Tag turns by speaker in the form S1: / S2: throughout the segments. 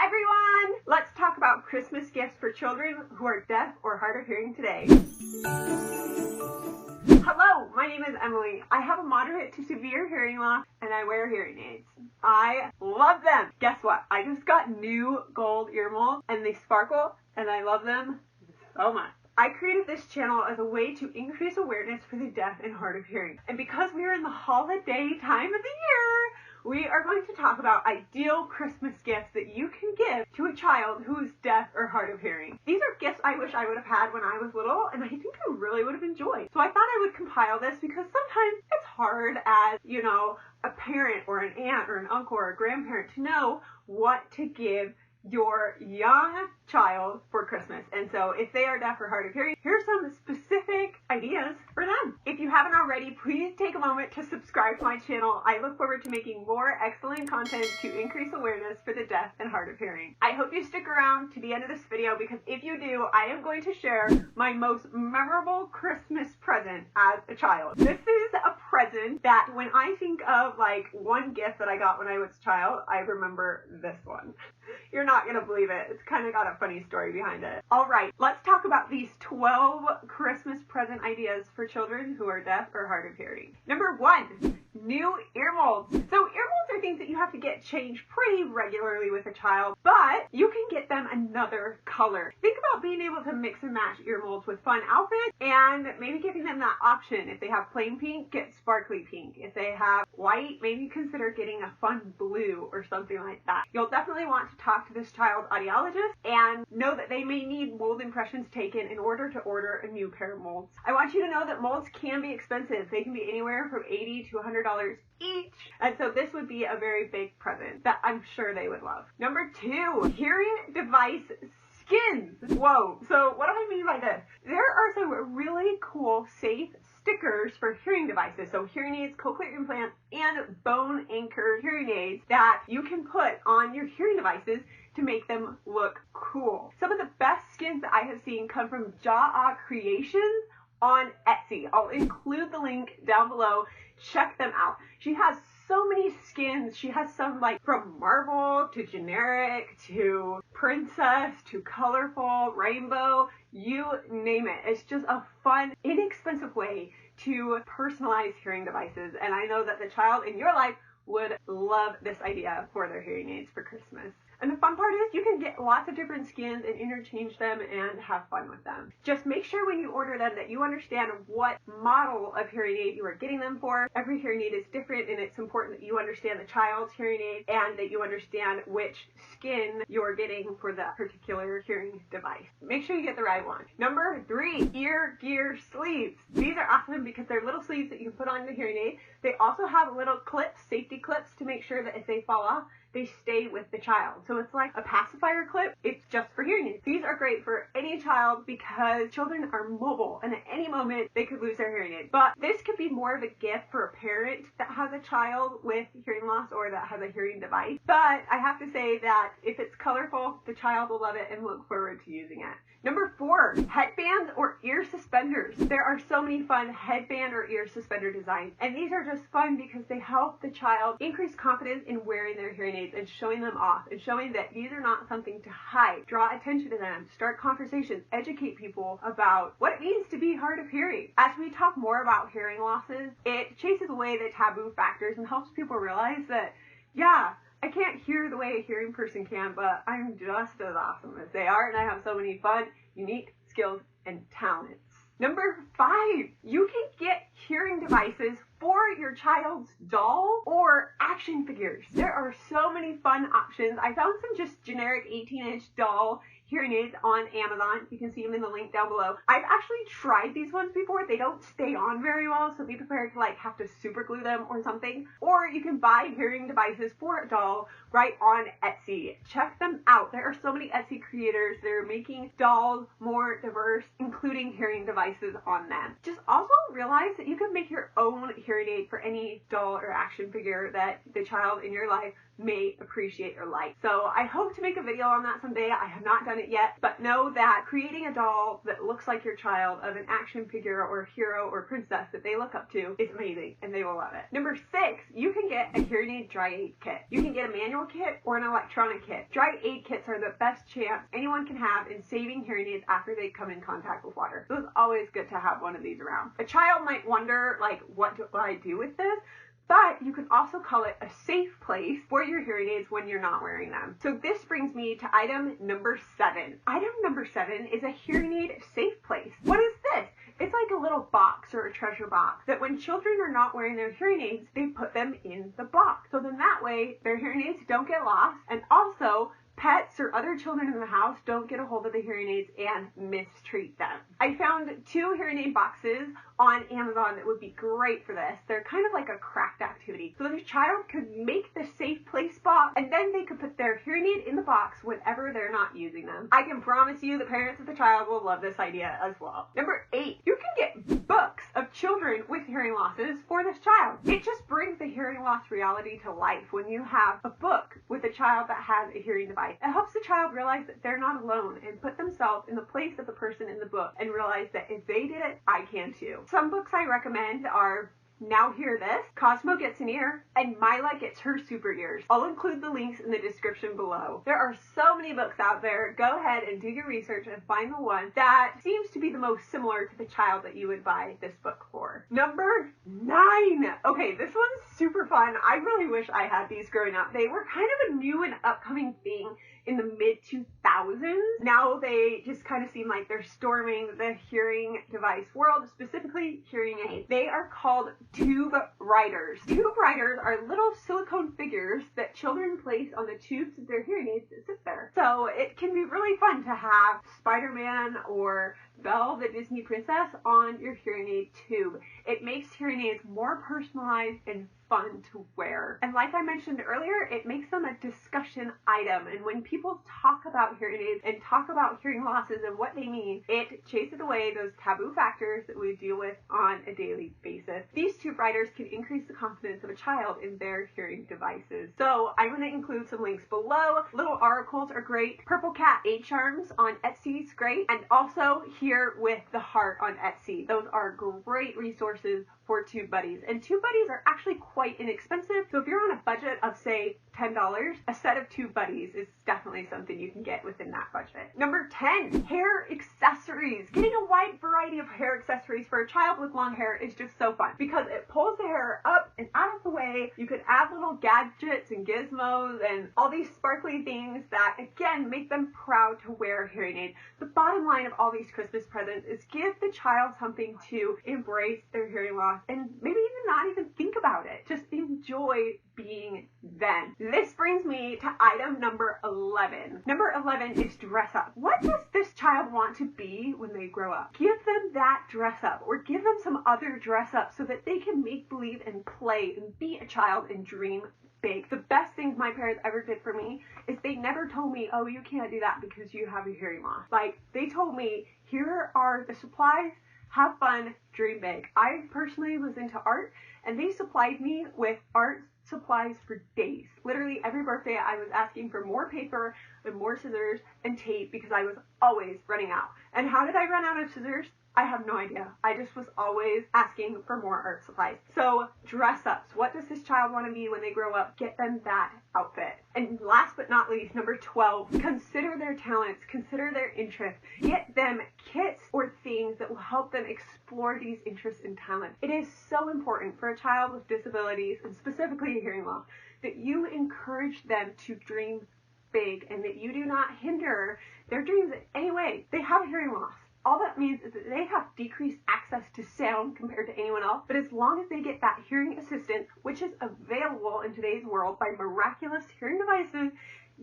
S1: Hi everyone! Let's talk about Christmas gifts for children who are deaf or hard of hearing today. Hello, my name is Emily. I have a moderate to severe hearing loss and I wear hearing aids. I love them! Guess what? I just got new gold ear molds and they sparkle and I love them so much. I created this channel as a way to increase awareness for the deaf and hard of hearing. And because we are in the holiday time of the year, we are going to talk about ideal Christmas gifts that you can give to a child who is deaf or hard of hearing. These are gifts I wish I would have had when I was little, and I think I really would have enjoyed. So I thought I would compile this because sometimes it's hard as, a parent or an aunt or an uncle or a grandparent to know what to give your young child for Christmas. And so if they are deaf or hard of hearing, here's some specific ideas for them. If you haven't already, please take a moment to subscribe to my channel. I look forward to making more excellent content to increase awareness for the deaf and hard of hearing. I hope you stick around to the end of this video because if you do, I am going to share my most memorable Christmas present as a child. This is a present that when I think of like one gift that I got when I was a child, I remember this one. You're not gonna believe it. It's kind of got a funny story behind it. All right, let's talk about these 12 Christmas present ideas for children who are deaf or hard of hearing. Number 1, new ear molds. So ear molds are things that you have to get changed pretty regularly with a child, but you can get them another color. Think about being able to mix and match ear molds with fun outfits and maybe giving them that option. If they have plain pink, get sparkly pink. If they have white, maybe consider getting a fun blue or something like that. You'll definitely want to talk to this child's audiologist and know that they may need mold impressions taken in order to order a new pair of molds. I want you to know that molds can be expensive. They can be anywhere from $80 to $100 each. And so this would be a very big present that I'm sure they would love. Number 2, hearing device skins. Whoa. So what do I mean by this? There are some really cool, safe stickers for hearing devices. So hearing aids, cochlear implants, and bone anchored hearing aids that you can put on your hearing devices to make them look cool. Some of the best skins that I have seen come from JaaCreations on Etsy. I'll include the link down below. Check them out. She has so many skins. She has some like from marble to generic to princess to colorful, rainbow, you name it. It's just a fun, inexpensive way to personalize hearing devices. And I know that the child in your life would love this idea for their hearing aids for Christmas. And the fun part is you can get lots of different skins and interchange them and have fun with them. Just make sure when you order them that you understand what model of hearing aid you are getting them for. Every hearing aid is different and it's important that you understand the child's hearing aid and that you understand which skin you're getting for that particular hearing device. Make sure you get the right one. Number 3, ear gear sleeves. These are awesome because they're little sleeves that you can put on the hearing aid. They also have little clips, safety clips, to make sure that if they fall off, they stay with the child. So it's like a pacifier clip. It's just for hearing aids. These are great for any child because children are mobile and at any moment they could lose their hearing aid. But this could be more of a gift for a parent that has a child with hearing loss or that has a hearing device. But I have to say that if it's colorful, the child will love it and look forward to using it. Number 4, headbands or ear suspenders. There are so many fun headband or ear suspender designs, and these are just fun because they help the child increase confidence in wearing their hearing aids and showing them off and showing that these are not something to hide. Draw attention to them, start conversations, educate people about what it means to be hard of hearing. As we talk more about hearing losses, it chases away the taboo factors and helps people realize that, yeah, I can't hear the way a hearing person can, but I'm just as awesome as they are, and I have so many fun, unique skills and talents. Number 5, you can get hearing devices for your child's doll or action figures. There are so many fun options. I found some just generic 18-inch doll hearing aids on Amazon. You can see them in the link down below. I've actually tried these ones before. They don't stay on very well, so be prepared to like have to super glue them or something. Or you can buy hearing devices for a doll right on Etsy. Check them out. There are so many Etsy creators that are making dolls more diverse, including hearing devices on them. Just also realize that you can make your own hearing aid for any doll or action figure that the child in your life may appreciate or like. So I hope to make a video on that someday. I have not done it yet, but know that creating a doll that looks like your child, of an action figure or hero or princess that they look up to, is amazing and they will love it. Number 6, you can get a hearing aid dry aid kit. You can get a manual kit or an electronic kit. Dry aid kits are the best chance anyone can have in saving hearing aids after they come in contact with water. So it's always good to have one of these around. A child might wonder, like, what do I do with this? But you can also call it a safe place for your hearing aids when you're not wearing them. So this brings me to item number 7. Item number 7 is a hearing aid safe place. What is this? It's like a little box or a treasure box that when children are not wearing their hearing aids, they put them in the box. So then that way their hearing aids don't get lost, and also pets or other children in the house don't get a hold of the hearing aids and mistreat them. I found 2 hearing aid boxes on Amazon that would be great for this. They're kind of like a craft activity. So the child could make the safe place box, and then they could put their hearing aid in the box whenever they're not using them. I can promise you the parents of the child will love this idea as well. Number 8, you can get books of children with hearing losses for this child. It just brings the hearing loss reality to life when you have a book with a child that has a hearing device. It helps the child realize that they're not alone and put themselves in the place of the person in the book and realize that if they did it, I can too. Some books I recommend are Now Hear This, Cosmo Gets an Ear, and Mila Gets Her Super Ears. I'll include the links in the description below. There are so many books out there. Go ahead and do your research and find the one that seems to be the most similar to the child that you would buy this book for. Number 9. Okay, this one's super fun. I really wish I had these growing up. They were kind of a new and upcoming thing in the mid-2000s. Now they just kind of seem like they're storming the hearing device world, specifically hearing aids. They are called tube riders. Tube riders are little silicone figures that children place on the tubes of their hearing aids that sit there. So it can be really fun to have Spider-Man or Belle, the Disney princess, on your hearing aid tube. It makes hearing aids more personalized and fun to wear. And like I mentioned earlier, it makes them a discussion item. And when people talk about hearing aids and talk about hearing losses and what they mean, it chases away those taboo factors that we deal with on a daily basis. These tube riders can increase the confidence of a child in their hearing devices. So I'm going to include some links below. Little articles are great. Purple Cat H-Arms on Etsy is great. And also Here with the Heart on Etsy. Those are great resources for tube buddies. And tube buddies are actually quite inexpensive. So if you're on a budget of, say, $10, a set of tube buddies is definitely something you can get within that budget. Number 10, hair accessories. Getting a wide variety of hair accessories for a child with long hair is just so fun because it pulls the hair up and out of the way. You could add little gadgets and gizmos and all these sparkly things that, again, make them proud to wear a hearing aid. The bottom line of all these Christmas presents is give the child something to embrace their hearing loss and maybe even not even think about it. Just enjoy being them. This brings me to item number 11. Number 11 is dress up. What does this child want to be when they grow up? Give them that dress up, or give them some other dress up so that they can make believe and play and be a child and dream big. The best things my parents ever did for me is they never told me, oh, you can't do that because you have a hearing loss. Like, they told me, here are the supplies, have fun, dream big. I personally was into art, and they supplied me with art supplies for days. Literally every birthday I was asking for more paper and more scissors and tape because I was always running out. And how did I run out of scissors? I have no idea. I just was always asking for more art supplies. So dress ups. What does this child want to be when they grow up? Get them that outfit. And last but not least, number 12, consider their talents, consider their interests. Get them kits or things that will help them explore these interests and talents. It is so important for a child with disabilities, and specifically a hearing loss, that you encourage them to dream big and that you do not hinder their dreams in any way. They have a hearing loss. All that means is that they have decreased access to sound compared to anyone else, but as long as they get that hearing assistance, which is available in today's world by miraculous hearing devices,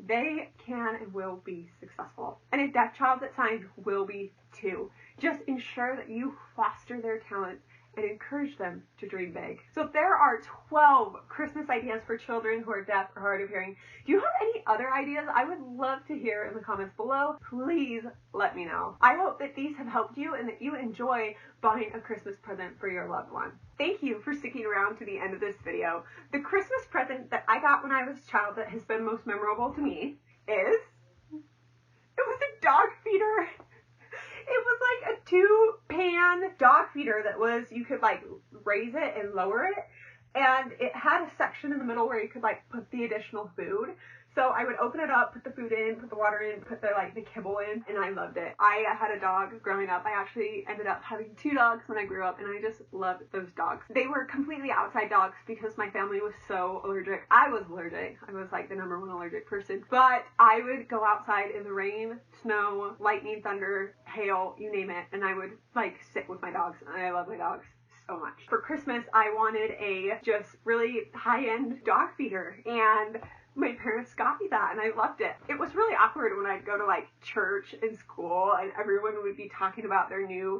S1: they can and will be successful. And a deaf child that's signed will be too. Just ensure that you foster their talents and encourage them to dream big. So if there are 12 Christmas ideas for children who are deaf or hard of hearing, do you have any other ideas? I would love to hear in the comments below. Please let me know. I hope that these have helped you and that you enjoy buying a Christmas present for your loved one. Thank you for sticking around to the end of this video. The Christmas present that I got when I was a child that has been most memorable to me is, it was a dog feeder. It was like a 2-pan dog feeder that was, you could like raise it and lower it. And it had a section in the middle where you could like put the additional food. So I would open it up, put the food in, put the water in, put the kibble in, and I loved it. I had a dog growing up. I actually ended up having 2 dogs when I grew up, and I just loved those dogs. They were completely outside dogs because my family was so allergic. I was allergic. I was like the #1 allergic person. But I would go outside in the rain, snow, lightning, thunder, hail, you name it, and I would like sit with my dogs, and I love my dogs so much. For Christmas, I wanted a just really high-end dog feeder, and my parents got me that and I loved it. It was really awkward when I'd go to like church and school and everyone would be talking about their new,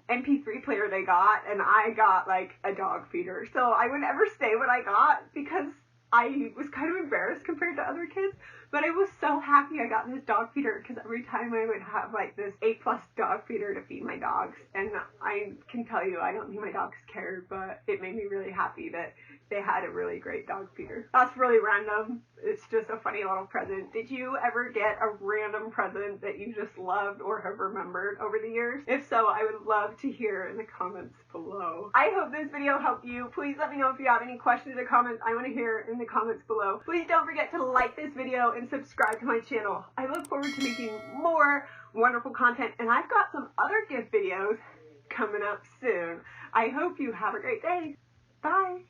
S1: MP3 player they got, and I got like a dog feeder. So I would never say what I got because I was kind of embarrassed compared to other kids, but I was so happy I got this dog feeder because every time I would have like this A+ dog feeder to feed my dogs, and I can tell you I don't think my dogs cared, but it made me really happy that they had a really great dog feeder. That's really random. It's just a funny little present. Did you ever get a random present that you just loved or have remembered over the years? If so, I would love to hear in the comments below. I hope this video helped you. Please let me know if you have any questions or comments. I want to hear in the comments below. Please don't forget to like this video and subscribe to my channel. I look forward to making more wonderful content, and I've got some other gift videos coming up soon. I hope you have a great day. Bye.